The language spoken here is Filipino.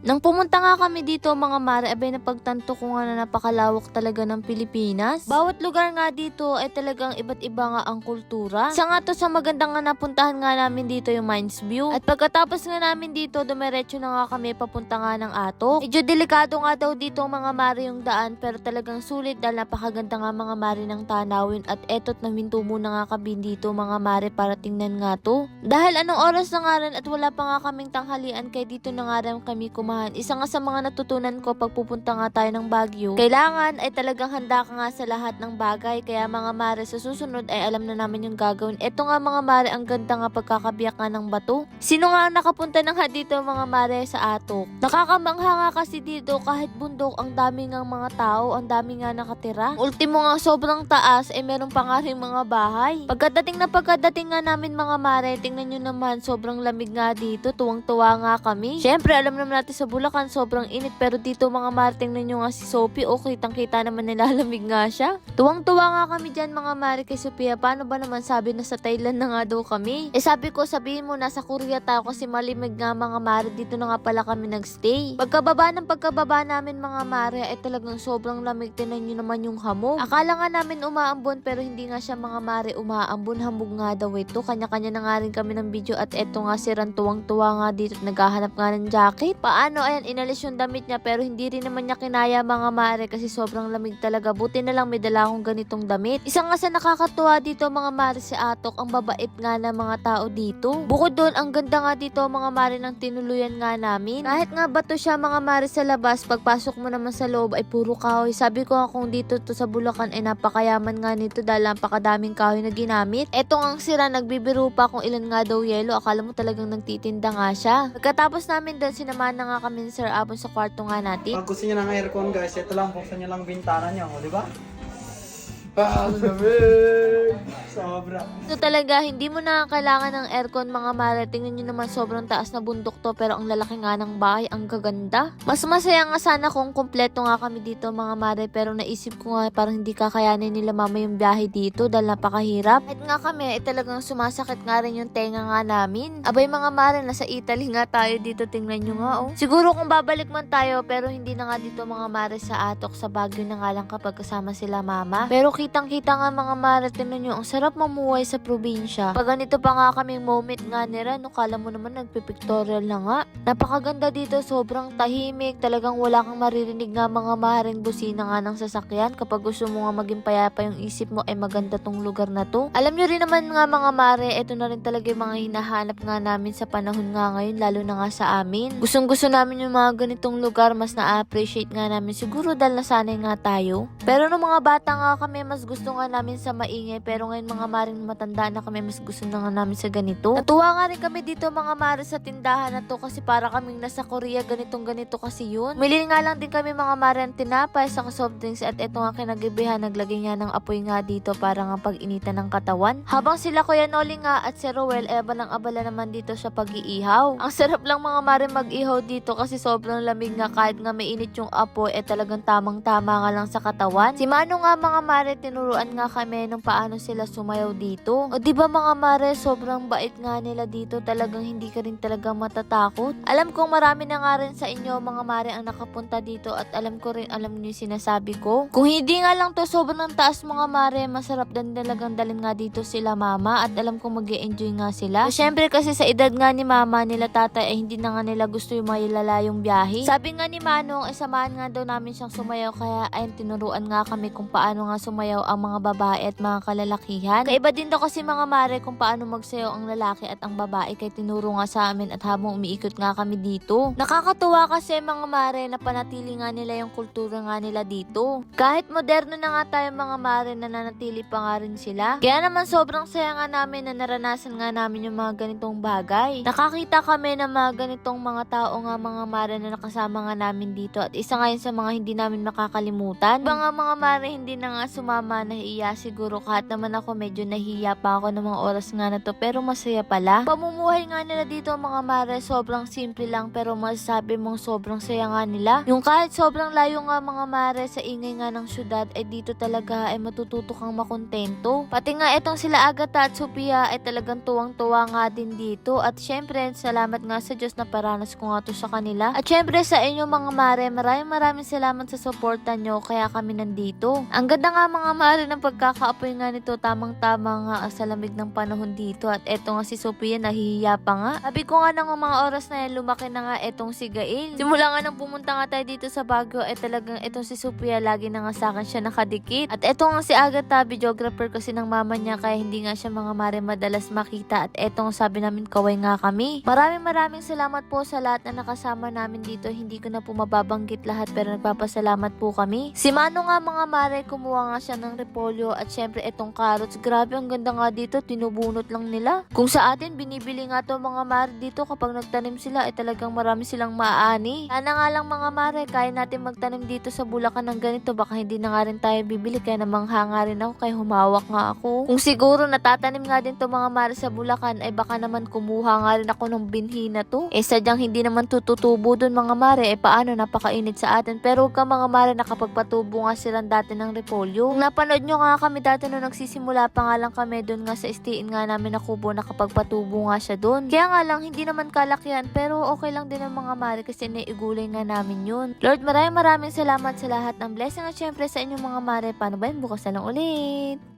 Nang pumunta nga kami dito mga mare, abay napagtanto ko nga na napakalawak talaga ng Pilipinas. Bawat lugar nga dito ay talagang iba't iba nga ang kultura. Isa nga to sa magandang nga napuntahan nga namin dito yung Mines View. At pagkatapos nga namin dito, dumiretso na nga kami papunta nga ng Atok. Medyo delikado nga daw dito mga mare yung daan, pero talagang sulit dahil napakaganda nga mga mare ng tanawin. At etot naminto muna nga kami dito mga mare para tingnan nga to. Dahil anong oras na nga rin at wala pa nga kaming tanghalian, kaya dito na nga rin kami kumain. Isa nga sa mga natutunan ko pag pupunta nga tayo ng Baguio, kailangan ay talagang handa ka nga sa lahat ng bagay. Kaya mga mare, sa susunod ay alam na namin yung gagawin. Ito nga mga mare, ang ganda nga pagkakabiyak nga ng bato. Sino nga nakapunta na nga dito mga mare sa Atok? Nakakamangha nga kasi dito, kahit bundok, ang dami nga mga tao, ang dami nga nakatira. Ultimo nga sobrang taas ay meron pa nga rin mga bahay. Pagkadating nga namin mga mare, tingnan nyo naman, sobrang lamig nga dito. Tuwang-tuwa nga kami. Syempre alam naman natin sa Bulacan sobrang init, pero dito mga mare, tingnan nyo nga si Sophie, kitang-kita naman nilalamig nga siya. Tuwang-tuwa nga kami dyan mga mare kay Sophia. Paano ba naman, sabi na sa Thailand na nga daw kami. Sabi ko, sabihin mo nasa Korea tayo kasi malimig nga mga mare, dito na nga pala kami nagstay. Pagkababa namin mga mare ay talagang sobrang lamig. Tingnan nyo naman yung hamog. Akala nga namin umaambon, pero hindi nga siya mga mare umaambon, hamog nga daw ito. Kanya-kanya na nga rin kami ng video at eto nga si Ran tuwang-tuwa nga dito at naghahanap nga ng jacket. Paano, ayan, inalis yung damit niya, pero hindi rin naman niya kinaya mga mare kasi sobrang lamig talaga. Buti na lang may dala akong ganitong damit. Isa nga sa nakakatuwa dito mga mare si Atok, ang babait nga ng mga tao dito. Bukod doon, ang ganda nga dito mga mare ng tinuluyan nga namin. Kahit nga bato siya mga mare sa labas, pagpasok mo naman sa loob ay puro kahoy. Sabi ko nga kung dito to sa Bulacan ay napakayaman nga nito dahil napakadaming kahoy na ginamit. Eto nga sira, nagbibiro pa kung ilan nga daw yelo. Akala mo talagang nagtitinda nga siya. Pagkatapos namin doon, sinamahan na nga kami ni Sir Abon sa kwarto nga natin. Pag gusto niyo ng aircon guys, ito lang, buksan niyo lang bintana niyo, di ba? Lamig! Sobra. Ito talaga, hindi mo na kailangan ng aircon mga mare. Tingnan nyo naman, sobrang taas na bundok to, pero ang lalaki nga ng bahay, ang gaganda. Mas masaya nga sana kung kumpleto nga kami dito mga mare, pero naisip ko nga parang hindi kakayanin nila mama yung biyahe dito dahil napakahirap. Kahit nga kami, talagang sumasakit nga rin yung tenga nga namin. Abay mga mare, nasa Italy nga tayo dito, tingnan nyo nga oh. Siguro kung babalik man tayo, pero hindi na nga dito mga mare sa Atok, sa Baguio na nga lang kapag kasama sila mama. Pero kitang-kita nga mga mare, tingnan nyo, ang sarap mamuhay sa probinsya. Pag ganito pa nga kaming moment nga nila, no, kala mo naman nagpipictorial na nga. Napakaganda dito, sobrang tahimik, talagang wala kang maririnig nga mga maring busina nga ng sasakyan. Kapag gusto mo nga maging payapa yung isip mo, ay maganda tong lugar na to. Alam nyo rin naman nga mga mare, ito na rin talaga yung mga hinahanap nga namin sa panahon nga ngayon, lalo na nga sa amin. Gustong-gusto namin yung mga ganitong lugar, mas na-appreciate nga namin siguro dahil nasanay nga tayo. Pero nung mga bata nga kami, mas gusto nga namin sa maingay, pero ngayon mga maring matanda na kami, mas gusto na nga namin sa ganito. Natuwa nga rin kami dito mga mare sa tindahan na to kasi para kaming nasa Korea, ganito kasi yun. Mili nga lang din kami mga mare ng tinapay sa soft drinks at eto nga kinagibihan, naglagay nga ng apoy nga dito para nga pag-initan ng katawan. Habang sila Kuya Noli nga at si Roel ay abala naman dito sa pag-iihaw. Ang sarap lang mga mare mag-ihaw dito kasi sobrang lamig nga, kahit nga mainit yung apoy talagang tamang-tama nga lang sa katawan. Si Mano nga mga mare, tinuruan nga kami nung paano sila sumayaw dito. O diba mga mare, sobrang bait nga nila dito, talagang hindi ka rin talaga matatakot. Alam kong marami na nga rin sa inyo mga mare ang nakapunta dito at alam ko rin, alam niyo yung sinasabi ko. Kung hindi nga lang to sobrang taas mga mare, masarap din talagang dalhin nga dito sila mama at alam kong mag-e-enjoy nga sila. So, syempre kasi sa edad nga ni mama nila tatay ay hindi na nga nila gusto yung malalayong biyahe. Sabi nga ni Manong ay samahan nga daw namin siyang sumayaw, kaya ayun, tinuruan nga kami kung paano nga sumayaw ang mga babae at mga kalalakihan. Kaiba din daw kasi mga mare kung paano magsayaw ang lalaki at ang babae, kaya tinuro nga sa amin at habang umiikot nga kami dito. Nakakatuwa kasi mga mare na panatili nga nila yung kultura nga nila dito. Kahit moderno na nga tayo mga mare, nananatili pa nga rin sila. Kaya naman sobrang saya nga namin na naranasan nga namin yung mga ganitong bagay. Nakakita kami ng mga ganitong mga tao nga mga mare na nakasama nga namin dito at isa nga yun sa mga hindi namin makakalimutan. Iba nga mga mare, hindi na nga sumama mama, nahiya siguro kahit naman ako medyo nahiya pa ako ng mga oras nga na to, pero masaya pala. Pamumuhay nga nila dito mga mare, sobrang simple lang pero masasabi mong sobrang saya nga nila. Yung kahit sobrang layo nga mga mare sa ingay nga ng syudad, ay dito talaga ay matututo kang makontento. Pati nga itong sila Agatha at Sophia ay talagang tuwang-tuwa nga din dito. At syempre, salamat nga sa Diyos na paranas ko nga to sa kanila. At syempre sa inyo mga mare, maraming salamat sa suporta nyo kaya kami nandito. Ang ganda nga mga mare ng pagkakaapoy nga nito, tamang-tama nga sa lamig ng panahon dito. At eto nga si Sophia, nahihiya pa nga. Sabi ko nga ng mga oras na yan, lumaki na nga etong si Gail. Simula nga nang pumunta nga tayo dito sa Baguio, talagang etong si Sophia, lagi na nga sa akin siya nakadikit. At eto nga si Agatha, videographer kasi ng mama niya, kaya hindi nga siya mga mare madalas makita. At eto nga sabi namin, kaway nga kami. Maraming salamat po sa lahat na nakasama namin dito. Hindi ko na po mababanggit lahat pero nagpapasalamat po kami. Si Mano nga mga mare, kumuha nga siya ng repolyo at syempre etong carrots. Grabe, ang ganda nga dito, tinubunot lang nila. Kung sa atin, binibili nga to mga mare dito kapag nagtanim sila, talagang marami silang maaani. Sana nga lang mga mare, kaya natin magtanim dito sa Bulacan ng ganito, baka hindi na nga rin tayo bibili, kaya namang hanga rin ako, kaya humawak nga ako. Kung siguro natatanim nga din to mga mare sa Bulacan, ay baka naman kumuha nga rin ako ng binhi na to. Sadyang hindi naman tututubo dun mga mare, paano, napakainit sa atin. Pero huwag ka mga mare, nakapagpatubo nga silang dati ng repolyo. Kung napanood nyo nga kami dati nung nagsisimula pa nga lang kami dun nga sa istiin nga namin na kubo, nakapagpatubo nga siya dun. Kaya nga lang, hindi naman kalakihan, pero okay lang din ang mga mare kasi naigulay nga namin yun. Lord, maraming salamat sa lahat ng blessing at syempre sa inyong mga mare. Paano ba yun? Bukas na lang ulit.